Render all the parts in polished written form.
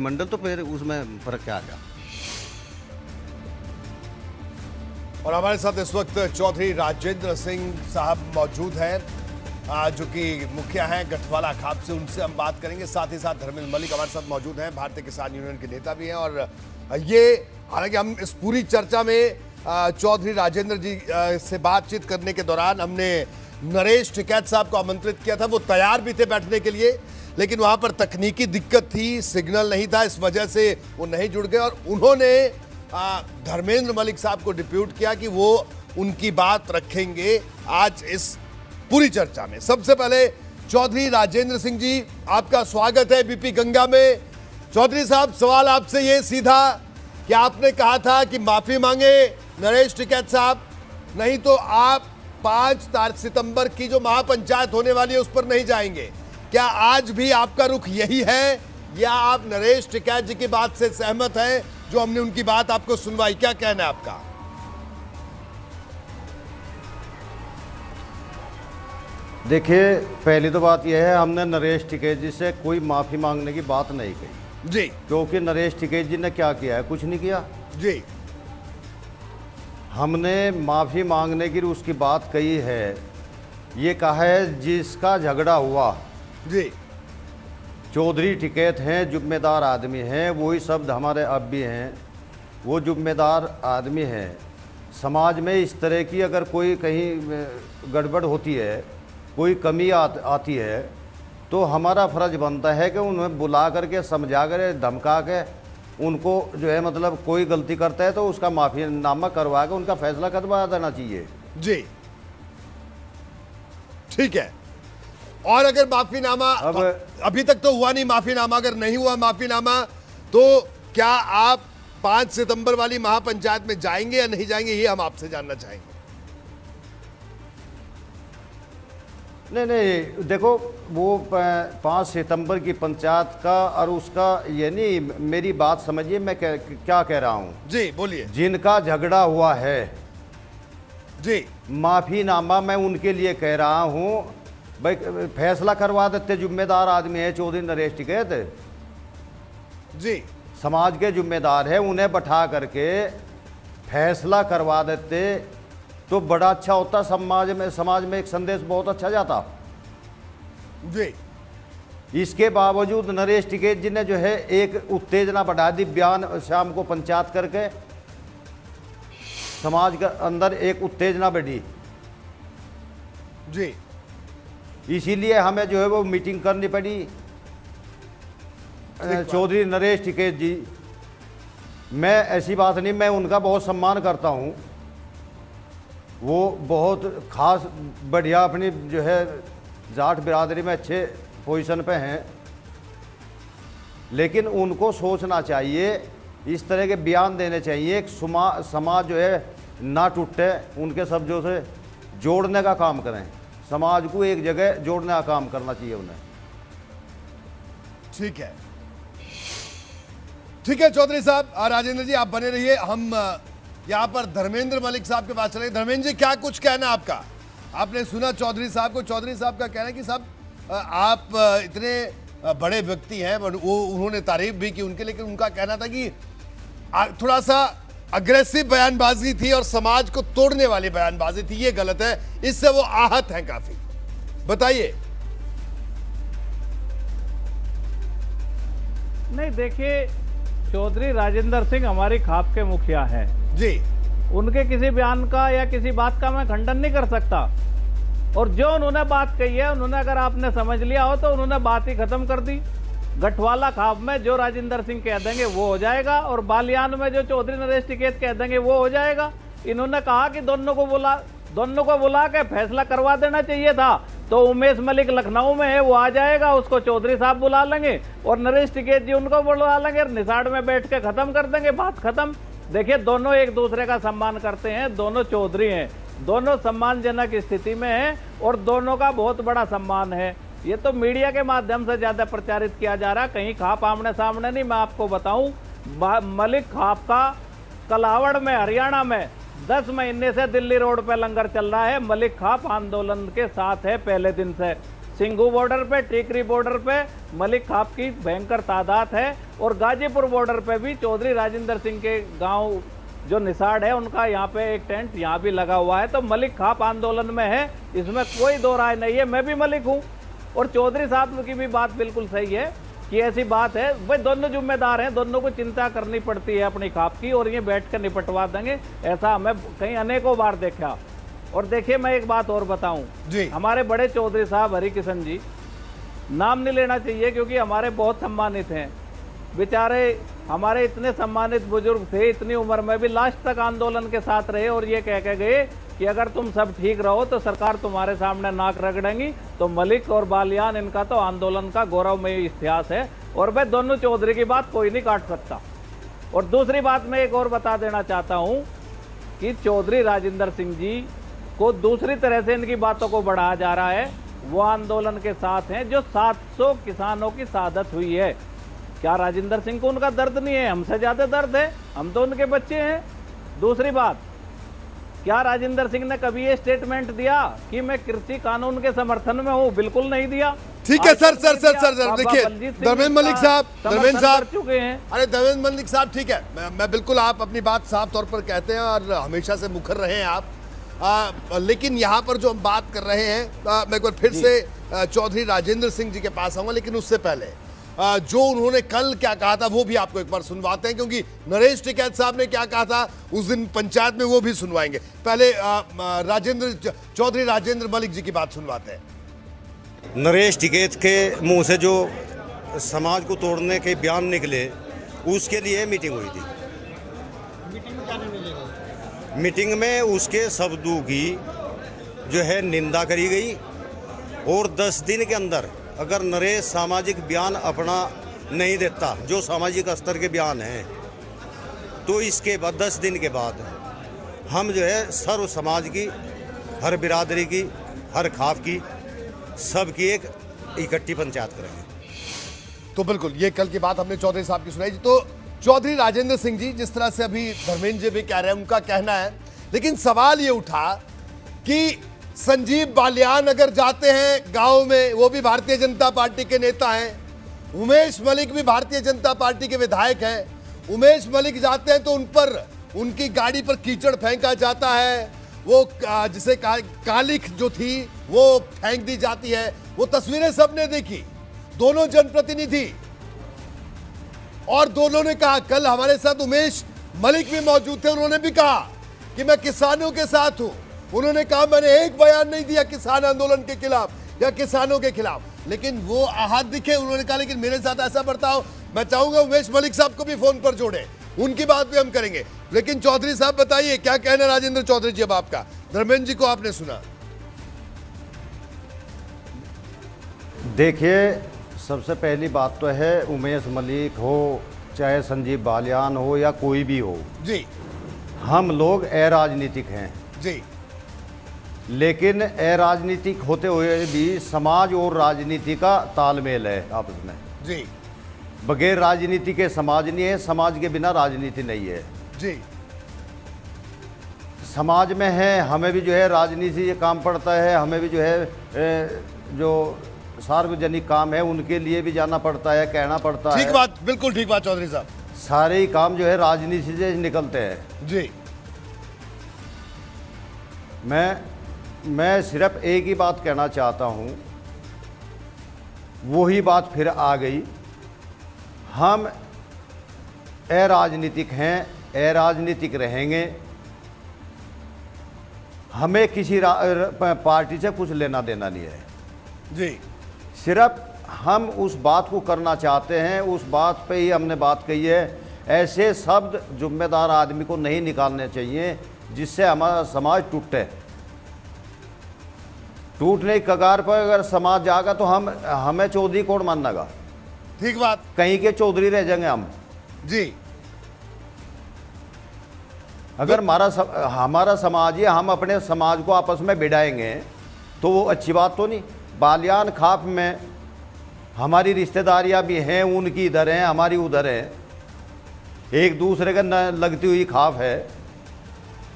मंडल, तो फिर उसमें फर्क क्या आ गया। और हमारे साथ इस वक्त चौधरी राजेंद्र सिंह साहब मौजूद हैं, जो कि मुखिया हैं गठवाला खाप से। उनसे हम बात करेंगे। साथ ही साथ धर्मेंद्र मलिक हमारे साथ मौजूद हैं, भारतीय किसान यूनियन के नेता भी हैं। और ये हालांकि हम इस पूरी चर्चा में चौधरी राजेंद्र जी से बातचीत करने के दौरान हमने नरेश टिकैत साहब को आमंत्रित किया था। वो तैयार भी थे बैठने के लिए, लेकिन वहां पर तकनीकी दिक्कत थी, सिग्नल नहीं था, इस वजह से वो नहीं जुड़ गए। और उन्होंने धर्मेंद्र मलिक साहब को डिप्यूट किया कि वो उनकी बात रखेंगे आज इस पूरी चर्चा में। सबसे पहले चौधरी राजेंद्र सिंह जी, आपका स्वागत है बीपी गंगा में। चौधरी साहब, सवाल आपसे ये सीधा कि आपने कहा था कि माफी मांगे नरेश टिकैत साहब, नहीं तो आप 5 सितंबर की जो महापंचायत होने वाली है उस पर नहीं जाएंगे। क्या आज भी आपका रुख यही है, या आप नरेश टिकैत जी की बात से सहमत हैं, जो हमने उनकी बात आपको सुनवाई? क्या कहना है आपका? देखिए, पहली तो बात यह है, हमने नरेश टिकैत जी से कोई माफ़ी मांगने की बात नहीं कही जी, क्योंकि नरेश टिकैत जी ने क्या किया है? कुछ नहीं किया जी। हमने माफ़ी मांगने की उसकी बात कही है, ये कहा है जिसका झगड़ा हुआ। जी, चौधरी टिकैत हैं, जिम्मेदार आदमी हैं, वही शब्द हमारे अब भी हैं। वो जिम्मेदार आदमी हैं। समाज में इस तरह की अगर कोई कहीं गड़बड़ होती है, कोई कमी आती है, तो हमारा फ़र्ज बनता है कि उन्हें बुला करके समझा कर धमका के उनको जो है मतलब कोई गलती करता है तो उसका माफ़ीनामा करवा के उनका फैसला करवा देना चाहिए। जी, ठीक है। और अगर माफीनामा अभी तक तो हुआ नहीं, माफीनामा अगर नहीं हुआ माफीनामा, तो क्या आप 5 सितंबर वाली महापंचायत में जाएंगे या नहीं जाएंगे, ये हम आपसे जानना चाहेंगे। नहीं, देखो, वो 5 सितंबर की पंचायत का और उसका ये नहीं, मेरी बात समझिए मैं क्या कह रहा हूँ। जी, बोलिए। जिनका झगड़ा हुआ है, जी, माफीनामा मैं उनके लिए कह रहा हूँ। भाई, फैसला करवा देते, जिम्मेदार आदमी है चौधरी नरेश टिकैत जी, समाज के जिम्मेदार है, उन्हें बैठा करके फैसला करवा देते तो बड़ा अच्छा होता। समाज में एक संदेश बहुत अच्छा जाता। जी, इसके बावजूद नरेश टिकैत जी ने जो है एक उत्तेजना बढ़ा दी, बयान शाम को पंचायत करके समाज के अंदर एक उत्तेजना बढ़ी। जी, इसीलिए हमें जो है वो मीटिंग करनी पड़ी। चौधरी नरेश टिकैत जी, मैं ऐसी बात नहीं, मैं उनका बहुत सम्मान करता हूँ। वो बहुत खास बढ़िया अपनी जो है जाट बिरादरी में अच्छे पोजीशन पे हैं, लेकिन उनको सोचना चाहिए, इस तरह के बयान देने चाहिए। एक समाज जो है ना टूटे, उनके शब्दों से जोड़ने का काम करें, समाज को एक जगह जोड़ने का काम करना चाहिए उन्हें। ठीक है, ठीक है। चौधरी साहब, राजेंद्र जी आप बने रहिए। हम यहाँ पर धर्मेंद्र मलिक साहब के पास चले। धर्मेंद्र जी, क्या कुछ कहना है आपका? आपने सुना चौधरी साहब को। चौधरी साहब का कहना है कि साहब आप इतने बड़े व्यक्ति हैं, वो उन्होंने तारीफ भी की उनके, लेकिन उनका कहना था कि थोड़ा सा अग्रेसिव बयानबाजी थी और समाज को तोड़ने वाली बयानबाजी थी, ये गलत है, इससे वो आहत हैं काफी। बताइए। नहीं, देखिए, चौधरी राजेंद्र सिंह हमारी खाप के मुखिया हैं जी, उनके किसी बयान का या किसी बात का मैं खंडन नहीं कर सकता। और जो उन्होंने बात कही है, उन्होंने अगर आपने समझ लिया हो तो उन्होंने बात ही खत्म कर दी। गठवाला खाप में जो राजेंद्र सिंह कह देंगे वो हो जाएगा, और बालियान में जो चौधरी नरेश टिकैत कह देंगे वो हो जाएगा। इन्होंने कहा कि दोनों को बुला के फैसला करवा देना चाहिए था, तो उमेश मलिक लखनऊ में है, वो आ जाएगा, उसको चौधरी साहब बुला लेंगे और नरेश टिकैत जी उनको बुला लेंगे, निषाद में बैठ के खत्म कर देंगे, बात खत्म। देखिए, दोनों एक दूसरे का सम्मान करते हैं, दोनों चौधरी हैं, दोनों सम्मानजनक स्थिति में हैं और दोनों का बहुत बड़ा सम्मान है। ये तो मीडिया के माध्यम से ज्यादा प्रचारित किया जा रहा है, कहीं खाप आमने सामने नहीं। मैं आपको बताऊं, मलिक खाप का कलावड़ में हरियाणा में 10 महीने से दिल्ली रोड पे लंगर चल रहा है। मलिक खाप आंदोलन के साथ है पहले दिन से। सिंघू बॉर्डर पे, टीकरी बॉर्डर पे मलिक खाप की भयंकर तादाद है, और गाजीपुर बॉर्डर पे भी चौधरी राजेंद्र सिंह के गांव जो निषाड है उनका यहाँ पे एक टेंट यहाँ भी लगा हुआ है। तो मलिक खाप आंदोलन में है, इसमें कोई दो राय नहीं है। मैं भी मलिक हूँ और चौधरी साहब की भी बात बिल्कुल सही है कि ऐसी बात है। भाई दोनों जिम्मेदार हैं, दोनों को चिंता करनी पड़ती है अपनी खाप की, और ये बैठ कर निपटवा देंगे, ऐसा हमें कहीं अनेकों बार देखा। और देखिए मैं एक बात और बताऊं जी। हमारे बड़े चौधरी साहब हरिकिशन जी, नाम नहीं लेना चाहिए क्योंकि हमारे बहुत सम्मानित हैं बेचारे, हमारे इतने सम्मानित बुजुर्ग थे, इतनी उम्र में भी लास्ट तक आंदोलन के साथ रहे और ये कह के गए कि अगर तुम सब ठीक रहो तो सरकार तुम्हारे सामने नाक रगड़ेंगी। तो मलिक और बालियान, इनका तो आंदोलन का गौरवमय इतिहास है, और वह दोनों चौधरी की बात कोई नहीं काट सकता। और दूसरी बात मैं एक और बता देना चाहता हूं कि चौधरी राजेंद्र सिंह जी को दूसरी तरह से इनकी बातों को बढ़ाया जा रहा है। वो आंदोलन के साथ हैं जो 700 किसानों की शहादत हुई है। क्या राजेंद्र सिंह को उनका दर्द नहीं है? हमसे ज्यादा दर्द है, हम तो उनके बच्चे हैं। दूसरी बात, क्या राजेंद्र सिंह ने कभी ये स्टेटमेंट दिया कि मैं कृषि कानून के समर्थन में हूं? बिल्कुल नहीं दिया। ठीक है सर, बाबा देखिए बलजीत सिंह धर्मेंद्र मलिक साहब, समर्थन कर चुके हैं। अरे धर्मेंद्र मलिक साहब ठीक है, मैं बिल्कुल, आप अपनी बात साफ तौर पर कहते हैं और हमेशा से मुखर रहे हैं आप, लेकिन यहाँ पर जो हम बात कर रहे हैं, मैं एक बार फिर से चौधरी राजेंद्र सिंह जी के पास आऊंगा, लेकिन उससे पहले जो उन्होंने कल क्या कहा था वो भी आपको एक बार सुनवाते हैं, क्योंकि नरेश टिकैत साहब ने क्या कहा था उस दिन पंचायत में, वो भी सुनवाएंगे। पहले चौधरी राजेंद्र मलिक जी की बात सुनवाते हैं। नरेश टिकैत के मुंह से जो समाज को तोड़ने के बयान निकले, उसके लिए मीटिंग हुई थी। मीटिंग में उसके शब्दों की जो है निंदा करी गई, और 10 दिन के अंदर अगर नरेश सामाजिक बयान अपना नहीं देता, जो सामाजिक स्तर के बयान हैं, तो इसके बाद 10 दिन के बाद हम जो है सर्व समाज की, हर बिरादरी की, हर खाफ की, सब की एक इकट्ठी पंचायत करेंगे। तो बिल्कुल ये कल की बात हमने चौधरी साहब की सुनाई। तो चौधरी राजेंद्र सिंह जी, जिस तरह से अभी धर्मेंद्र जी भी कह रहे हैं, उनका कहना है, लेकिन सवाल ये उठा कि संजीव बालियान अगर जाते हैं गांव में, वो भी भारतीय जनता पार्टी के नेता हैं, उमेश मलिक भी भारतीय जनता पार्टी के विधायक हैं, उमेश मलिक जाते हैं तो उन पर, उनकी गाड़ी पर कीचड़ फेंका जाता है, वो जिसे कालिख जो थी वो फेंक दी जाती है। वो तस्वीरें सबने देखी, दोनों जनप्रतिनिधि, और दोनों ने कहा, कल हमारे साथ उमेश मलिक भी मौजूद थे, उन्होंने भी कहा कि मैं किसानों के साथ हूं। उन्होंने कहा मैंने एक बयान नहीं दिया किसान आंदोलन के खिलाफ या किसानों के खिलाफ, लेकिन वो आहत दिखे। उन्होंने कहा लेकिन मेरे साथ ऐसा बर्ताव, मैं चाहूंगा उमेश मलिक साहब को भी फोन पर जोड़े, उनकी बात भी हम करेंगे। लेकिन चौधरी साहब बताइए क्या कहना राजेंद्र चौधरी जी अब आपका? धर्मेंद्र जी को आपने सुना। देखिए, सबसे पहली बात तो है, उमेश मलिक हो चाहे संजीव बालियान हो या कोई भी हो जी, हम लोग अराजनीतिक हैं जी, लेकिन अराजनीतिक होते हुए भी समाज और राजनीति का तालमेल है आपस में जी, बगैर राजनीति के समाज नहीं है, समाज के बिना राजनीति नहीं है जी। समाज में है, हमें भी जो है राजनीति से काम पड़ता है, हमें भी जो है जो सार्वजनिक काम है उनके लिए भी जाना पड़ता है, कहना पड़ता है। ठीक बात, बिल्कुल ठीक बात चौधरी साहब। सारे ही काम जो है राजनीति से निकलते हैं जी। मैं सिर्फ एक ही बात कहना चाहता हूँ, वही बात फिर आ गई, हम अराजनीतिक हैं, अराजनीतिक रहेंगे, हमें किसी पार्टी से कुछ लेना देना नहीं है जी। सिर्फ हम उस बात को करना चाहते हैं, उस बात पे ही हमने बात कही है। ऐसे शब्द जिम्मेदार आदमी को नहीं निकालने चाहिए जिससे हमारा समाज टूटे। टूटने की कगार पर अगर समाज जाएगा तो हमें चौधरी कौन मानेगा? ठीक बात, कहीं के चौधरी रह जाएंगे हम जी। अगर हमारा समाज ही हम अपने समाज को आपस में भिड़ाएंगे तो वो अच्छी बात तो नहीं। बालियान खाप में हमारी रिश्तेदारियां भी हैं, उनकी इधर हैं, हमारी उधर है, एक दूसरे का लगती हुई खाप है,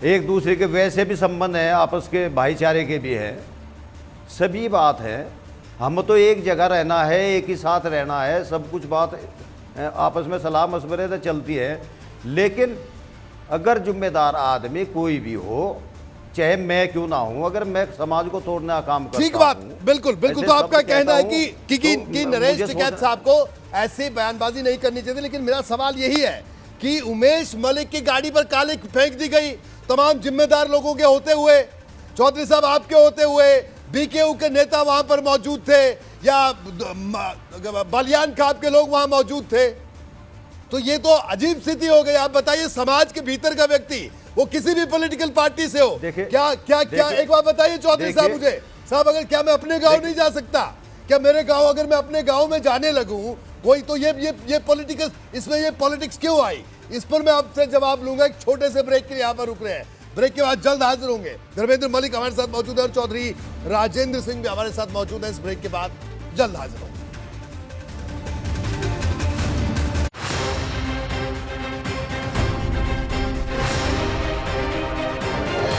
एक दूसरे के वैसे भी संबंध हैं, आपस के भाईचारे के भी हैं, सभी बात है। हम तो एक जगह रहना है, एक ही साथ रहना है, सब कुछ बात आपस में सलाह मशवरे से चलती है। लेकिन अगर जिम्मेदार आदमी कोई भी हो, चाहे मैं क्यों ना हूं, अगर मैं समाज को तोड़ने का काम करता ठीक बात, हूं, बिल्कुल बिल्कुल। ऐसे तो आपका शब्द कहना है कहता कि हूं, तो नरेश मुझे टिकैत सोचना- साहब को ऐसी बयानबाजी नहीं करनी चाहिए। लेकिन मेरा सवाल यही है कि उमेश मलिक की गाड़ी पर काले फेंक दी गई, तमाम जिम्मेदार लोगों के होते हुए, चौधरी साहब आपके होते हुए, बीकेयू के नेता वहां पर मौजूद थे, या बलियान खाप के लोग वहां मौजूद थे, तो ये तो अजीब स्थिति हो गई। आप बताइए, समाज के भीतर का व्यक्ति, वो किसी भी पॉलिटिकल पार्टी से हो, क्या एक बात बताइए चौधरी साहब मुझे, साहब अगर क्या मैं अपने गांव नहीं जा सकता? क्या मेरे गांव, अगर मैं अपने गांव में जाने लगूं कोई, तो ये पॉलिटिकल, इसमें ये पॉलिटिक्स क्यों आई? इस पर मैं आपसे जवाब लूंगा। एक छोटे से ब्रेक के लिए यहाँ पर रुक रहे हैं, ब्रेक के बाद जल्द हाजिर होंगे। धर्मेंद्र मलिक हमारे साथ मौजूद है और चौधरी राजेंद्र सिंह भी हमारे साथ मौजूद है। इस ब्रेक के बाद जल्द हाजिर होंगे।